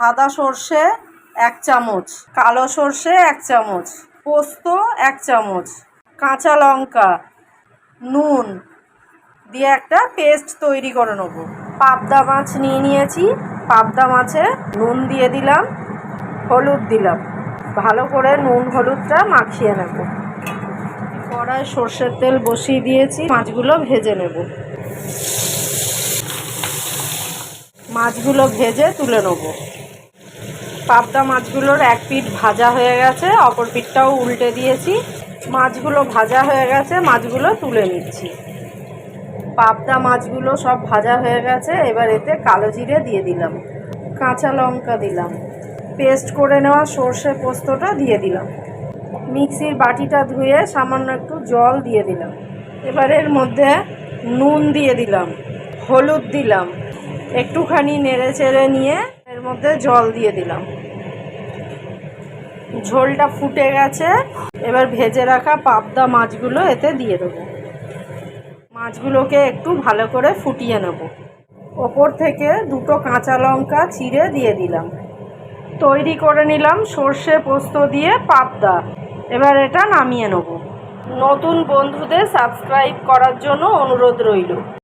সাদা সর্ষে 1 চামচ, কালো সর্ষে 1 চামচ, পোস্ত 1 চামচ, কাঁচা লঙ্কা, নুন দিয়ে একটা পেস্ট তৈরি করে নেব। পাবদা মাছ নিয়েছি, পাবদা মাছে নুন দিয়ে দিলাম, হলুদ দিলাম, ভালো করে নুন হলুদটা মাখিয়ে নেব। কড়ায় সর্ষের তেল বসিয়ে দিয়েছি, মাছগুলো ভেজে নেব। মাছগুলো ভেজে তুলে নেব। পাবদা মাছগুলোর এক পিঠ ভাজা হয়ে গেছে, অপর পিঠটাও উল্টে দিয়েছি। মাছগুলো ভাজা হয়ে গেছে, মাছগুলো তুলে নিচ্ছি। পাবদা মাছগুলো সব ভাজা হয়ে গেছে, এবার এতে কালো জিরে দিয়ে দিলাম, কাঁচা লঙ্কা দিলাম, পেস্ট করে নেওয়া সর্ষে পোস্তটা দিয়ে দিলাম, মিক্সির বাটিটা ধুয়ে সামান্য একটু জল দিয়ে দিলাম। এবার এর মধ্যে নুন দিয়ে দিলাম, হলুদ দিলাম, একটুখানি নেড়ে চেড়ে নিয়ে এর মধ্যে জল দিয়ে দিলাম। ঝোলটা ফুটে গেছে, এবার ভেজে রাখা পাবদা মাছগুলো এতে দিয়ে দেবো। মাছগুলোকে একটু ভালো করে ফুটিয়ে নেব। ওপর থেকে 2টো কাঁচা লঙ্কা চিড়ে দিয়ে দিলাম। তৈরি করে নিলাম সর্ষে পোস্ত দিয়ে পাবদা। এবার এটা নামিয়ে নেব। নতুন বন্ধুদের সাবস্ক্রাইব করার জন্য অনুরোধ রইল।